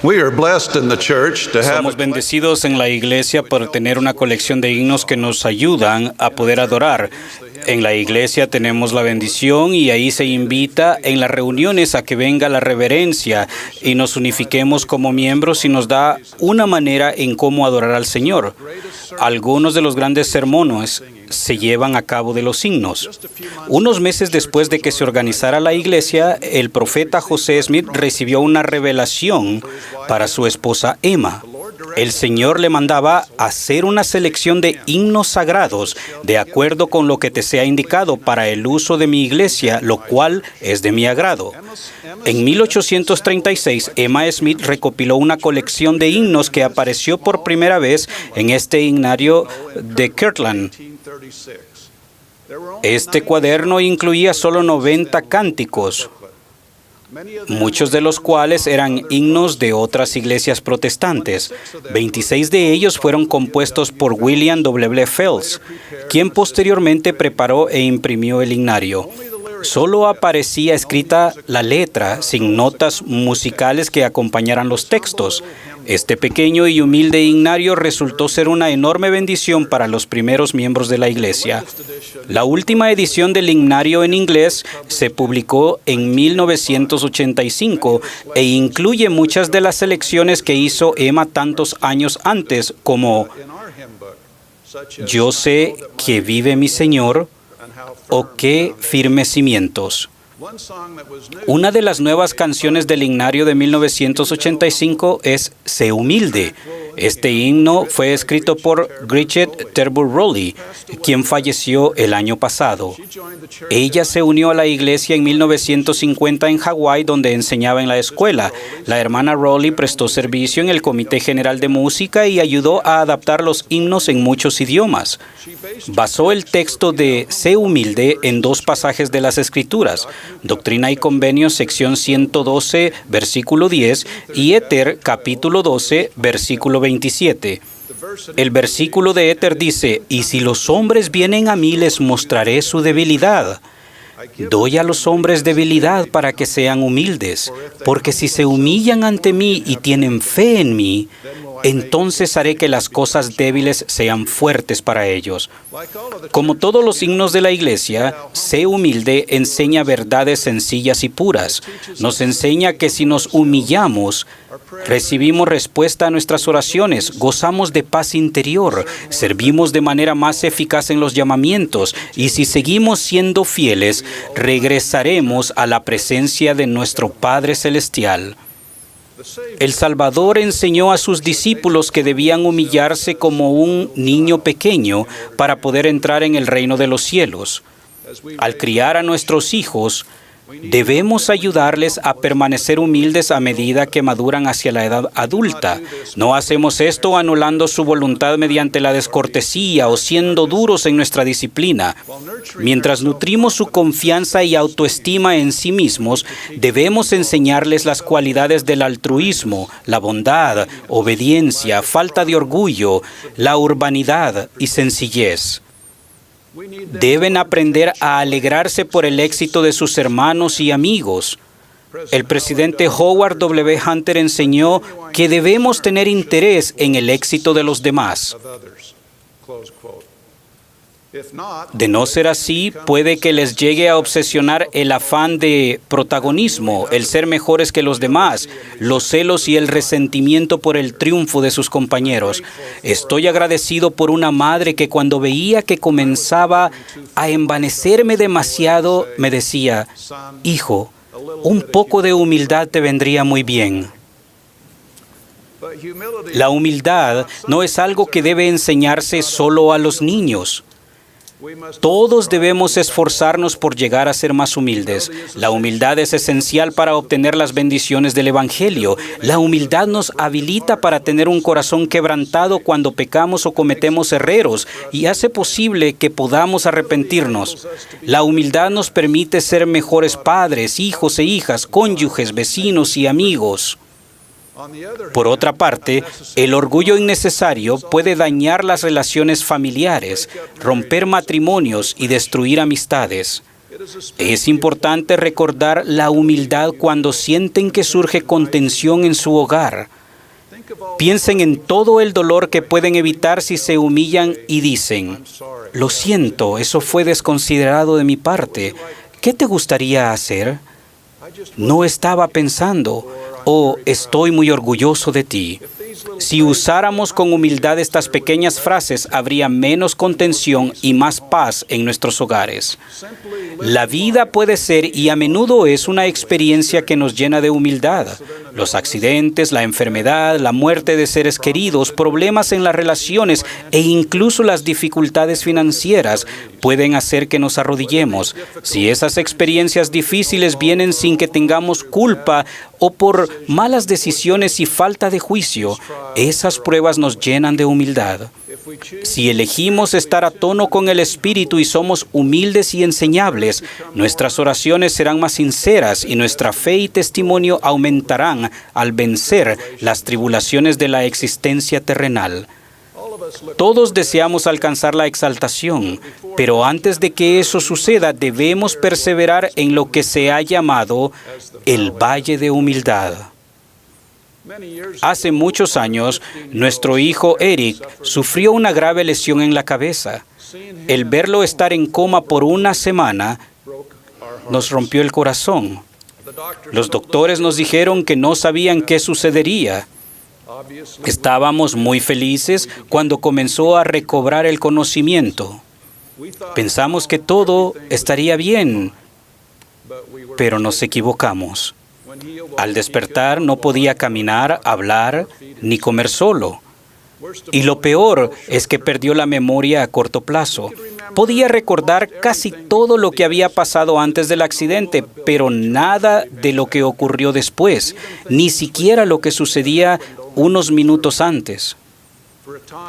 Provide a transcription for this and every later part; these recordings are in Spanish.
We are blessed in the church to have Somos bendecidos en la iglesia por tener una colección de himnos que nos ayudan a poder adorar. En la iglesia tenemos la bendición y ahí se invita en las reuniones a que venga la reverencia y nos unifiquemos como miembros y nos da una manera en cómo adorar al Señor. Algunos de los grandes sermones se llevan a cabo de los himnos. Unos meses después de que se organizara la iglesia, el profeta José Smith recibió una revelación para su esposa Emma. El Señor le mandaba hacer una selección de himnos sagrados de acuerdo con lo que te sea indicado para el uso de mi iglesia, lo cual es de mi agrado. En 1836, Emma Smith recopiló una colección de himnos que apareció por primera vez en este himnario de Kirtland. Este cuaderno incluía solo 90 cánticos, muchos de los cuales eran himnos de otras iglesias protestantes. 26 de ellos fueron compuestos por William W. Phelps, quien posteriormente preparó e imprimió el himnario. Solo aparecía escrita la letra, sin notas musicales que acompañaran los textos. Este pequeño y humilde himnario resultó ser una enorme bendición para los primeros miembros de la iglesia. La última edición del himnario en inglés se publicó en 1985 e incluye muchas de las selecciones que hizo Emma tantos años antes, como Yo sé que vive mi Señor, o Qué firmes cimientos. Una de las nuevas canciones del himnario de 1985 es Sé humilde. Este himno fue escrito por Gretchen Thurber Rowley, quien falleció el año pasado. Ella se unió a la iglesia en 1950 en Hawái, donde enseñaba en la escuela. La hermana Rowley prestó servicio en el Comité General de Música y ayudó a adaptar los himnos en muchos idiomas. Basó el texto de Sé humilde en dos pasajes de las Escrituras: Doctrina y Convenios, sección 112, versículo 10, y Éter, capítulo 12, versículo 27. El versículo de Éter dice: Y si los hombres vienen a mí, les mostraré su debilidad. Doy a los hombres debilidad para que sean humildes, porque si se humillan ante mí y tienen fe en mí, entonces haré que las cosas débiles sean fuertes para ellos. Como todos los himnos de la iglesia, Sé humilde enseña verdades sencillas y puras. Nos enseña que si nos humillamos, recibimos respuesta a nuestras oraciones, gozamos de paz interior, servimos de manera más eficaz en los llamamientos, y si seguimos siendo fieles, regresaremos a la presencia de nuestro Padre Celestial. El Salvador enseñó a sus discípulos que debían humillarse como un niño pequeño para poder entrar en el reino de los cielos. Al criar a nuestros hijos, debemos ayudarles a permanecer humildes a medida que maduran hacia la edad adulta. No hacemos esto anulando su voluntad mediante la descortesía o siendo duros en nuestra disciplina. Mientras nutrimos su confianza y autoestima en sí mismos, debemos enseñarles las cualidades del altruismo, la bondad, obediencia, falta de orgullo, la urbanidad y sencillez. Deben aprender a alegrarse por el éxito de sus hermanos y amigos. El presidente Howard W. Hunter enseñó que debemos tener interés en el éxito de los demás. De no ser así, puede que les llegue a obsesionar el afán de protagonismo, el ser mejores que los demás, los celos y el resentimiento por el triunfo de sus compañeros. Estoy agradecido por una madre que cuando veía que comenzaba a envanecerme demasiado, me decía: hijo, un poco de humildad te vendría muy bien. La humildad no es algo que debe enseñarse solo a los niños. Todos debemos esforzarnos por llegar a ser más humildes. La humildad es esencial para obtener las bendiciones del Evangelio. La humildad nos habilita para tener un corazón quebrantado cuando pecamos o cometemos errores y hace posible que podamos arrepentirnos. La humildad nos permite ser mejores padres, hijos e hijas, cónyuges, vecinos y amigos. Por otra parte, el orgullo innecesario puede dañar las relaciones familiares, romper matrimonios y destruir amistades. Es importante recordar la humildad cuando sienten que surge contención en su hogar. Piensen en todo el dolor que pueden evitar si se humillan y dicen: lo siento, eso fue desconsiderado de mi parte. ¿Qué te gustaría hacer? No estaba pensando. O estoy muy orgulloso de ti. Si usáramos con humildad estas pequeñas frases, habría menos contención y más paz en nuestros hogares. La vida puede ser y a menudo es una experiencia que nos llena de humildad. Los accidentes, la enfermedad, la muerte de seres queridos, problemas en las relaciones e incluso las dificultades financieras pueden hacer que nos arrodillemos. Si esas experiencias difíciles vienen sin que tengamos culpa o por malas decisiones y falta de juicio, esas pruebas nos llenan de humildad. Si elegimos estar a tono con el Espíritu y somos humildes y enseñables, nuestras oraciones serán más sinceras y nuestra fe y testimonio aumentarán al vencer las tribulaciones de la existencia terrenal. Todos deseamos alcanzar la exaltación, pero antes de que eso suceda, debemos perseverar en lo que se ha llamado el Valle de Humildad. Hace muchos años, nuestro hijo Eric sufrió una grave lesión en la cabeza. El verlo estar en coma por una semana nos rompió el corazón. Los doctores nos dijeron que no sabían qué sucedería. Estábamos muy felices cuando comenzó a recobrar el conocimiento. Pensamos que todo estaría bien, pero nos equivocamos. Al despertar no podía caminar, hablar, ni comer solo. Y lo peor es que perdió la memoria a corto plazo. Podía recordar casi todo lo que había pasado antes del accidente, pero nada de lo que ocurrió después, ni siquiera lo que sucedía unos minutos antes.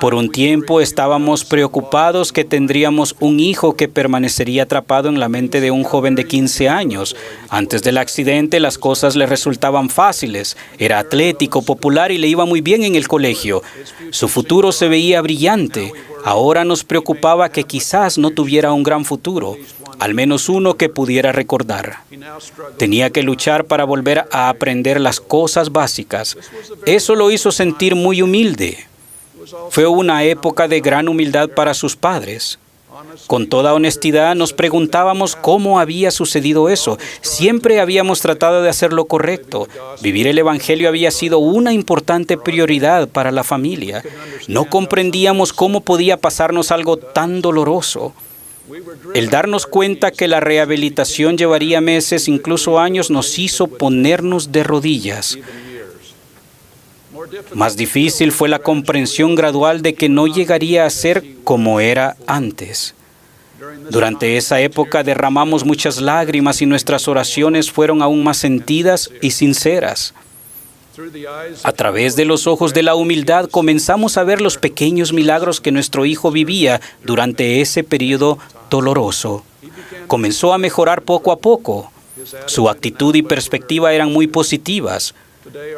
Por un tiempo estábamos preocupados que tendríamos un hijo que permanecería atrapado en la mente de un joven de 15 años. Antes del accidente las cosas le resultaban fáciles. Era atlético, popular y le iba muy bien en el colegio. Su futuro se veía brillante. Ahora nos preocupaba que quizás no tuviera un gran futuro, al menos uno que pudiera recordar. Tenía que luchar para volver a aprender las cosas básicas. Eso lo hizo sentir muy humilde. Fue una época de gran humildad para sus padres. Con toda honestidad nos preguntábamos cómo había sucedido eso. Siempre habíamos tratado de hacer lo correcto. Vivir el Evangelio había sido una importante prioridad para la familia. No comprendíamos cómo podía pasarnos algo tan doloroso. El darnos cuenta que la rehabilitación llevaría meses, incluso años, nos hizo ponernos de rodillas. Más difícil fue la comprensión gradual de que no llegaría a ser como era antes. Durante esa época derramamos muchas lágrimas y nuestras oraciones fueron aún más sentidas y sinceras. A través de los ojos de la humildad comenzamos a ver los pequeños milagros que nuestro hijo vivía durante ese periodo doloroso. Comenzó a mejorar poco a poco. Su actitud y perspectiva eran muy positivas.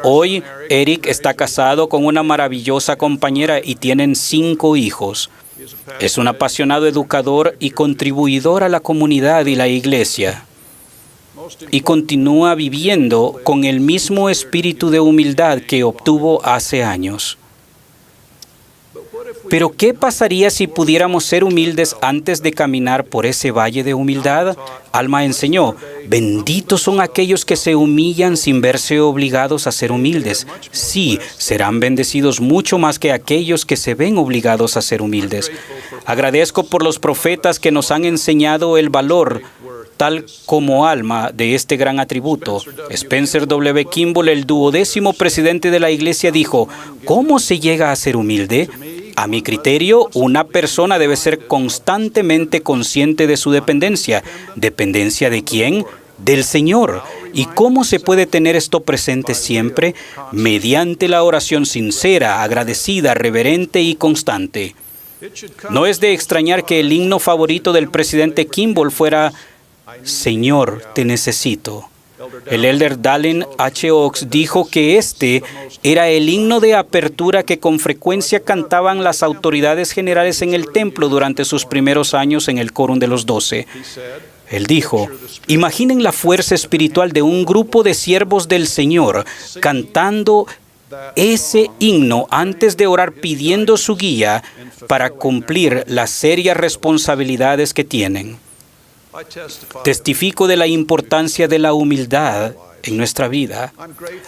Hoy, Eric está casado con una maravillosa compañera y tienen 5 hijos. Es un apasionado educador y contribuidor a la comunidad y la iglesia. Y continúa viviendo con el mismo espíritu de humildad que obtuvo hace años. Pero ¿qué pasaría si pudiéramos ser humildes antes de caminar por ese valle de humildad? Alma enseñó: benditos son aquellos que se humillan sin verse obligados a ser humildes. Sí, serán bendecidos mucho más que aquellos que se ven obligados a ser humildes. Agradezco por los profetas que nos han enseñado el valor, tal como Alma, de este gran atributo. Spencer W. Kimball, el 12º presidente de la iglesia, dijo: ¿cómo se llega a ser humilde? A mi criterio, una persona debe ser constantemente consciente de su dependencia. ¿Dependencia de quién? Del Señor. ¿Y cómo se puede tener esto presente siempre? Mediante la oración sincera, agradecida, reverente y constante. No es de extrañar que el himno favorito del presidente Kimball fuera: Señor, te necesito. El elder Dallin H. Oaks dijo que este era el himno de apertura que con frecuencia cantaban las autoridades generales en el templo durante sus primeros años en el Quórum de los 12. Él dijo, imaginen la fuerza espiritual de un grupo de siervos del Señor cantando ese himno antes de orar pidiendo su guía para cumplir las serias responsabilidades que tienen. Testifico de la importancia de la humildad en nuestra vida.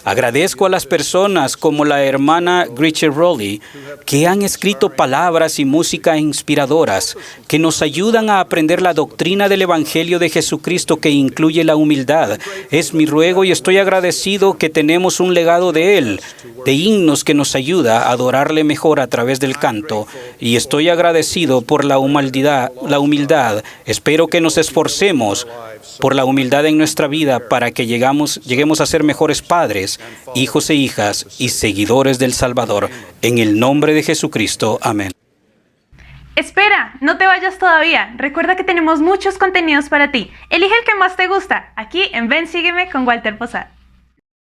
Agradezco a las personas como la hermana Gretchen Rowley que han escrito palabras y música inspiradoras que nos ayudan a aprender la doctrina del Evangelio de Jesucristo que incluye la humildad. Es mi ruego y estoy agradecido que tenemos un legado de Él, de himnos que nos ayuda a adorarle mejor a través del canto. Y estoy agradecido por la humildad. Espero que nos esforcemos por la humildad en nuestra vida para que lleguemos a ser mejores padres, hijos e hijas y seguidores del Salvador. En el nombre de Jesucristo. Amén. Espera, no te vayas todavía. Recuerda que tenemos muchos contenidos para ti. Elige el que más te gusta, aquí en Ven, Sígueme con Walter Posada.